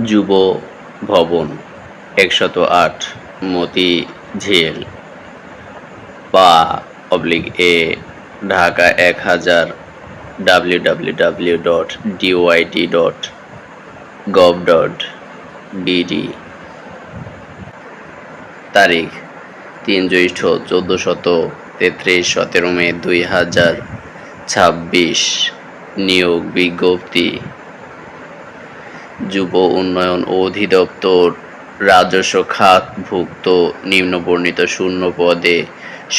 যুব ভবন ১০৮ মতিঝিল বা /এ ঢাকা ১০০০ www.dyd.gov.bd। তারিখ ৩ জ্যৈষ্ঠ ১৪৩৩ ১৭ মে ২০২৬। নিয়োগ বিজ্ঞপ্তি। যুব উন্নয়ন অধিদপ্তর রাজস্ব খাতভুক্ত নিম্নবর্ণিত শূন্য পদে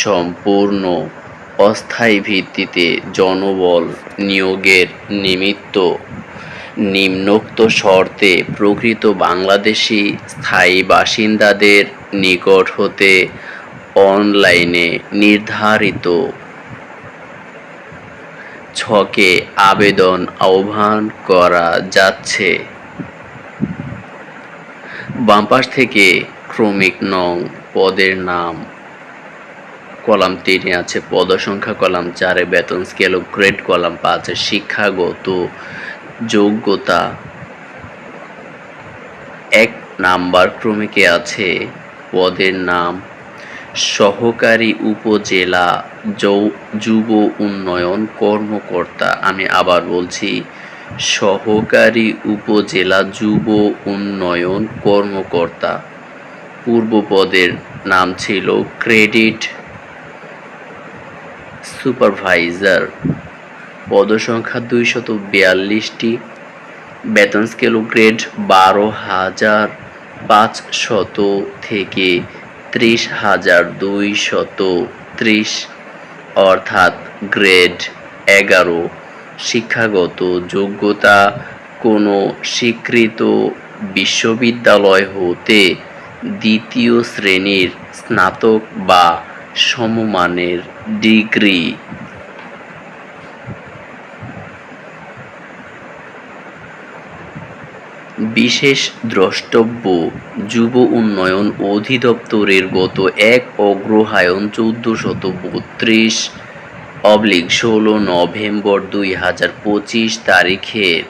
সম্পূর্ণ অস্থায়ী ভিত্তিতে জনবল নিয়োগের নিমিত্ত নিম্নোক্ত শর্তে প্রকৃত বাংলাদেশী স্থায়ী বাসিন্দাদের নিকট হতে অনলাইনে নির্ধারিত ছকে আবেদন আহ্বান করা যাচ্ছে। বাম পাশ থেকে ক্রমিক নং পদের নাম, কলাম ৩ আছে পদসংখ্যা, কলাম ৪ বেতন স্কেল ও গ্রেড, কলাম ৫ শিক্ষাগত যোগ্যতা। ১ নাম্বার ক্রমিকে আছে পদের নাম সহকারী উপজেলা যুব উন্নয়ন কর্মকর্তা। আমি আবার বলছি, সহকারী উপজেলা যুব উন্নয়ন কর্মকর্তা। পূর্ব পদের নাম ছিল ক্রেডিট সুপারভাইজার। পদসংখ্যা ২৪২টি। বেতন স্কেল ও গ্রেড ১২,৫০০ থেকে ৩০,২৩০, অর্থাৎ গ্রেড ১১। শিক্ষাগত যোগ্যতা কোনো স্বীকৃত বিশ্ববিদ্যালয় হতে দ্বিতীয় শ্রেণীর স্নাতক বা সমমানের ডিগ্রি। বিশেষ দ্রষ্টব্য, যুব উন্নয়ন অধিদপ্তরের গত ১ অগ্রহায়ণ ১৪৩২/১৬ নভেম্বর ২০২৫ তারিখের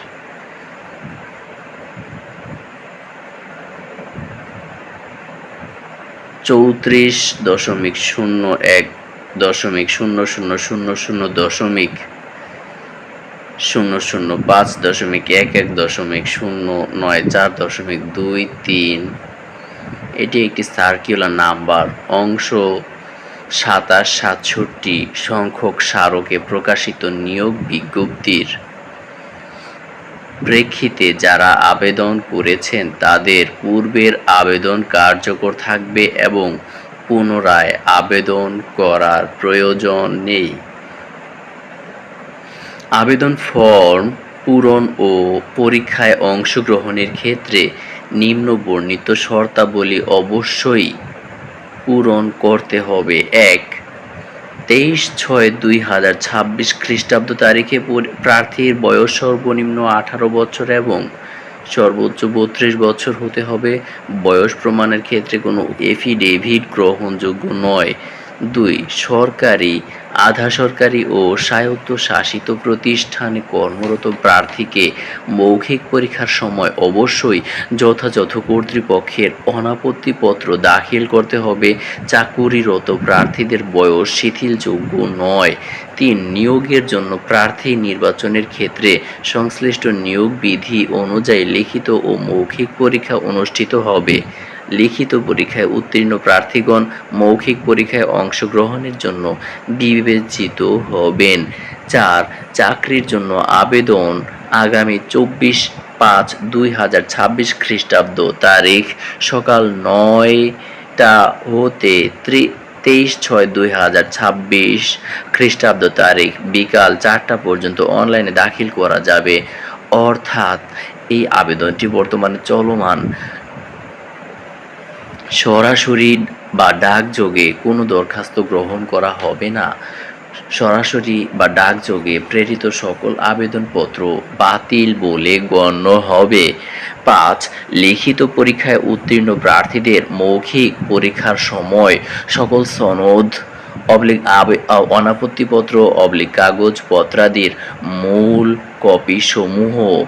৩৪.০০.০০০.০০৫.১১.০৯৪.২৩। এটি একটি সার্কুলার নাম্বার অংশ ২৭৬৭ সংখ্যক স্মারকে প্রকাশিত নিয়োগ বিজ্ঞপ্তির প্রেক্ষিতে যারা আবেদন করেছেন তাদের পূর্বের আবেদন কার্যকর থাকবে এবং পুনরায় আবেদন করার প্রয়োজন নেই। আবেদন ফর্ম পূরণ ও পরীক্ষায় অংশগ্রহণের ক্ষেত্রে নিম্নবর্ণিত শর্তাবলী অবশ্যই পূরণ করতে হবে। ১. ২৩/৬/২০২৬ খ্রিস্টাব্দ তারিখে প্রার্থীর বয়স সর্বনিম্ন ১৮ বছর এবং সর্বোচ্চ ৩২ বছর হতে হবে। বয়স প্রমাণের ক্ষেত্রে কোনো এফিডেভিট গ্রহণযোগ্য নয়। ২. সরকারি, আধা সরকারি ও স্বায়ত্তশাসিত প্রতিষ্ঠানে কর্মরত প্রার্থীকে মৌখিক পরীক্ষার সময় অবশ্যই যথাযথ কর্তৃপক্ষের অনাপত্তিপত্র দাখিল করতে হবে। চাকুরিরত প্রার্থীদের বয়স শিথিলযোগ্য নয়। ৩. নিয়োগের জন্য প্রার্থী নির্বাচনের ক্ষেত্রে সংশ্লিষ্ট নিয়োগ বিধি অনুযায়ী লিখিত ও মৌখিক পরীক্ষা অনুষ্ঠিত হবে। লিখিত পরীক্ষায় উত্তীর্ণ প্রার্থীগণ মৌখিক পরীক্ষায় অংশগ্রহণের জন্য বিবেচিত হবেন। ৪. চাকরির জন্য আবেদন আগামী ২৪/৫/২০২৬ খ্রিস্টাব্দ তারিখ সকাল ৯টা হতে ২৩/৬/২০২৬ খ্রিস্টাব্দ তারিখ বিকাল ৪টা পর্যন্ত অনলাইনে দাখিল করা যাবে। অর্থাৎ এই আবেদনটি বর্তমানে চলমান। সরাসরি বা ডাকযোগে কোনো দরখাস্ত গ্রহণ করা হবে না। সরাসরি বা ডাকযোগে প্রেরিত সকল আবেদনপত্র বাতিল বলে গণ্য হবে। ৫. লিখিত পরীক্ষায় উত্তীর্ণ প্রার্থীদের মৌখিক পরীক্ষার সময় সকল সনদ অনাপত্তিপত্র কাগজপত্রাদির মূল কপি সমূহ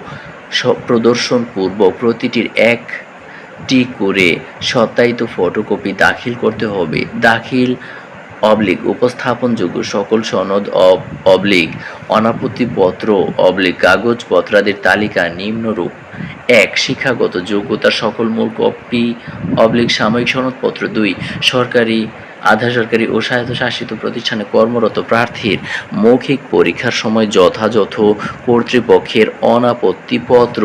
প্রদর্শনপূর্বক প্রতিটির একটি করে সত্যায়িত ফটোকপি দাখিল করতে হবে। দাখিল উপস্থাপনযোগ্য সকল সনদ অনাপত্তিপত্র কাগজপত্রাদির তালিকা নিম্নরূপ: ১. শিক্ষাগত যোগ্যতার সকল মূল কপি সাময়িক সনদপত্র। ২. সরকারি, আধা-সরকারি ও স্বায়ত্তশাসিত প্রতিষ্ঠানে কর্মরত প্রার্থীর মৌখিক পরীক্ষার সময় যথাযথ কর্তৃপক্ষের অনাপত্তিপত্র।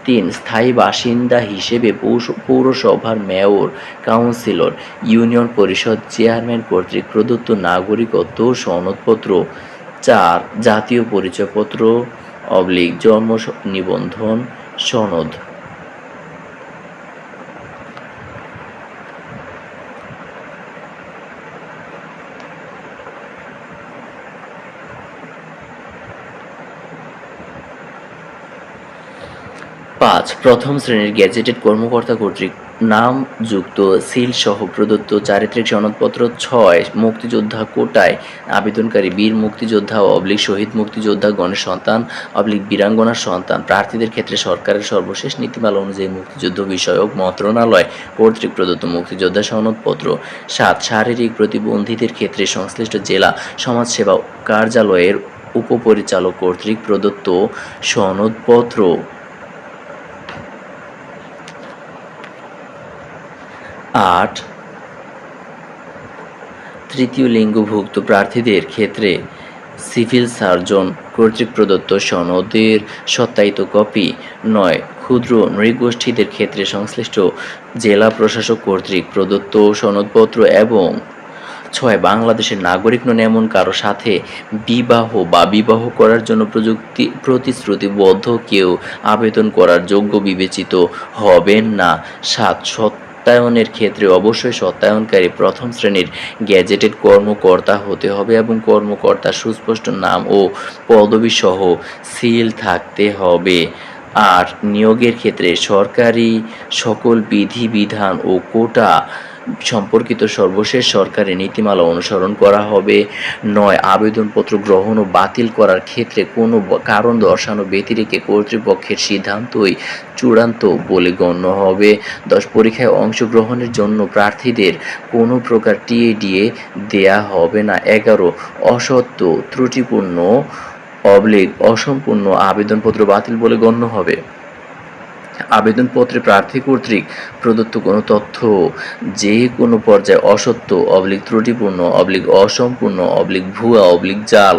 ৩. স্থায়ী বাসিন্দা হিসেবে পৌরসভার মেয়র, কাউন্সিলর, ইউনিয়ন পরিষদ চেয়ারম্যান কর্তৃক প্রদত্ত নাগরিকত্ব সনদপত্র। ৪. জাতীয় পরিচয়পত্র জন্ম নিবন্ধন সনদ। পাঁচ, প্রথম শ্রেণীর গেজেটেড কর্মকর্তা কর্তৃক নামযুক্ত সিলসহ প্রদত্ত চারিত্রিক সনদপত্র। ৬. মুক্তিযোদ্ধা কোটায় আবেদনকারী বীর মুক্তিযোদ্ধা শহীদ মুক্তিযোদ্ধাগণের সন্তান বীরাঙ্গনার সন্তান প্রার্থীদের ক্ষেত্রে সরকারের সর্বশেষ নীতিমালা অনুযায়ী মুক্তিযুদ্ধ বিষয়ক মন্ত্রণালয় কর্তৃক প্রদত্ত মুক্তিযোদ্ধা সনদপত্র। ৭. শারীরিক প্রতিবন্ধীদের ক্ষেত্রে সংশ্লিষ্ট জেলা সমাজসেবা কার্যালয়ের উপপরিচালক কর্তৃক প্রদত্ত সনদপত্র। ৮. তৃতীয় লিঙ্গভুক্ত প্রার্থীদের ক্ষেত্রে সিভিল সার্জন কর্তৃক প্রদত্ত সনদের সত্যায়িত কপি। ৯. ক্ষুদ্র নৃগোষ্ঠীদের ক্ষেত্রে সংশ্লিষ্ট জেলা প্রশাসক কর্তৃক প্রদত্ত সনদপত্র। এবং ৬. বাংলাদেশের নাগরিক নন এমন কারো সাথে বিবাহ করার জন্য প্রতিশ্রুতিবদ্ধ কেউ আবেদন করার যোগ্য বিবেচিত হবেন না। ৭. সত্যায়নের ক্ষেত্রে অবশ্যই সত্যায়নকারী প্রথম শ্রেণীর গেজেটেড কর্মকর্তা হতে হবে এবং কর্মকর্তার সুস্পষ্ট নাম ও পদবি সহ সিল থাকতে হবে। ৮. নিয়োগের ক্ষেত্রে সরকারি সকল বিধিবিধান ও কোটা সম্পর্কিত সর্বশেষ সরকারি নীতিমালা অনুসরণ করা হবে। ৯. আবেদনপত্র গ্রহণ ও বাতিল করার ক্ষেত্রে কোনো কারণ দর্শানো ব্যতিরেকে কর্তৃপক্ষের সিদ্ধান্তই চূড়ান্ত বলে গণ্য হবে। ১০. পরীক্ষায় অংশগ্রহণের জন্য প্রার্থীদের কোনো প্রকার টিএডিএ দেয়া হবে না। ১১. অসত্য, ত্রুটিপূর্ণ অসম্পূর্ণ আবেদনপত্র বাতিল বলে গণ্য হবে। আবেদনপত্রে প্রার্থী কর্তৃক প্রদত্ত কোনো তথ্য যে কোনো পর্যায়ে অসত্য, ত্রুটিপূর্ণ, অসম্পূর্ণ, ভুয়া, জাল,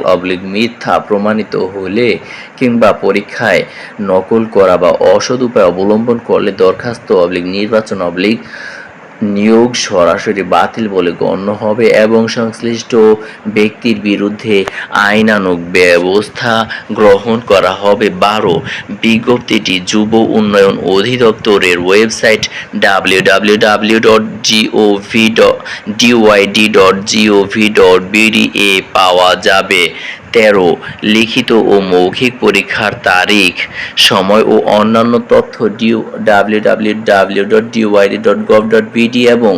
মিথ্যা প্রমাণিত হলে কিংবা পরীক্ষায় নকল করা বা অসৎ উপায় অবলম্বন করলে দরখাস্ত নির্বাচন নিয়োগ সরাসরি বাতিল বলে গণ্য হবে এবং সংশ্লিষ্ট ব্যক্তির বিরুদ্ধে আইনানুগ ব্যবস্থা গ্রহণ করা হবে। ১২. বিজ্ঞপ্তিটি যুব উন্নয়ন অধিদপ্তরের ওয়েবসাইট www.dyd.gov.bd এ পাওয়া যাবে। ১৩. লিখিত ও মৌখিক পরীক্ষার তারিখ, সময় ও অন্যান্য তথ্য www.dyd.gov.bd এবং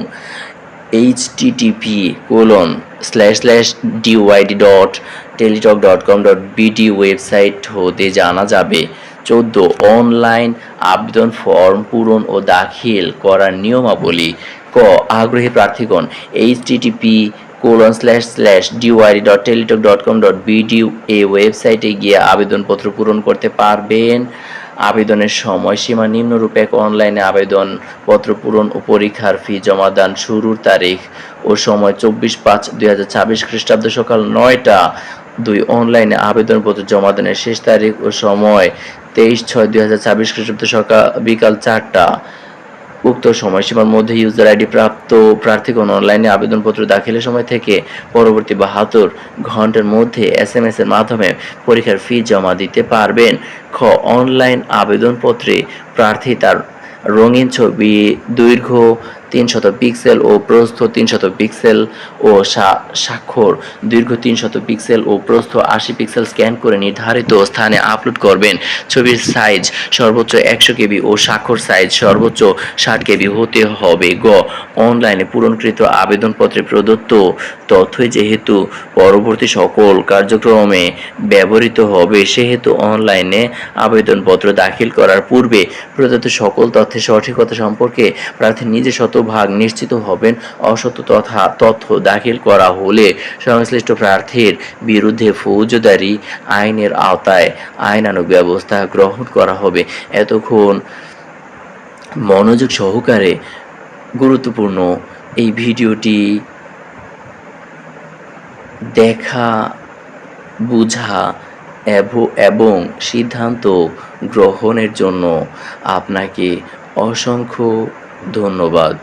http://dyd.teletalk.com.bd ওয়েবসাইট হতে জানা যাবে। ১৪. অনলাইন আবেদন ফর্ম পূরণ ও দাখিল করার নিয়মাবলী। ক. আগ্রহী প্রার্থীগণ http://dyd.teletalk.com.bd এই ওয়েবসাইটে গিয়ে আবেদনপত্র পূরণ করতে পারবেন। আবেদনের সময়সীমা নিম্নরূপ: ১. অনলাইনে আবেদনপত্র পূরণ ও পরীক্ষার ফি জমা দান শুরুর তারিখ ও সময় ২৪/৫/২০২৬ খ্রিস্টাব্দ সকাল ৯টা। ২. অনলাইনে আবেদনপত্র জমা দানের শেষ তারিখ ও সময় ২৩/৬/২০২৬ খ্রিস্টাব্দ বিকাল ৪টা। উক্ত সময়সীমার মধ্যে ইউজার আইডি প্রাপ্ত প্রার্থীগণ অনলাইনে আবেদনপত্র দাখিলের সময় থেকে পরবর্তী ৭২ ঘন্টার মধ্যে SMS এর মাধ্যমে পরীক্ষার ফি জমা দিতে পারবেন। খ. অনলাইন আবেদনপত্রে প্রার্থী তার রঙিন ছবি, দৈর্ঘ্য 300 পিক্সেল ও প্রস্থ 300 পিক্সেল ও স্বাক্ষর দৈর্ঘ্য 300 পিক্সেল ও প্রস্থ 80 পিক্সেল স্ক্যান করে নির্ধারিত স্থানে আপলোড করবেন। ছবির সাইজ সর্বোচ্চ 100 কেবি ও স্বাক্ষর সাইজ সর্বোচ্চ 60 কেবি হতে হবে। গ অনলাইনে পূরণকৃত আবেদনপত্রে প্রদত্ত তথ্যই যেহেতু পরবর্তী সকল কার্যক্রমে ব্যবহৃত হবে, সেহেতু অনলাইনে আবেদনপত্র দাখিল করার পূর্বে প্রদত্ত সকল তথ্যের সঠিকতা সম্পর্কে প্রার্থী নিজে শতভাগ নিশ্চিত হবেন। অসত্য তথ্য দাখিল করা হলে সংশ্লিষ্ট প্রার্থীর বিরুদ্ধে ফৌজদারি আইনের আওতায় আইনানুগ ব্যবস্থা গ্রহণ করা হবে। এতক্ষণ মনোযোগ সহকারে গুরুত্বপূর্ণ এই ভিডিওটি দেখা, বুঝা এবং সিদ্ধান্ত গ্রহণের জন্য আপনাকে অসংখ্য ধন্যবাদ।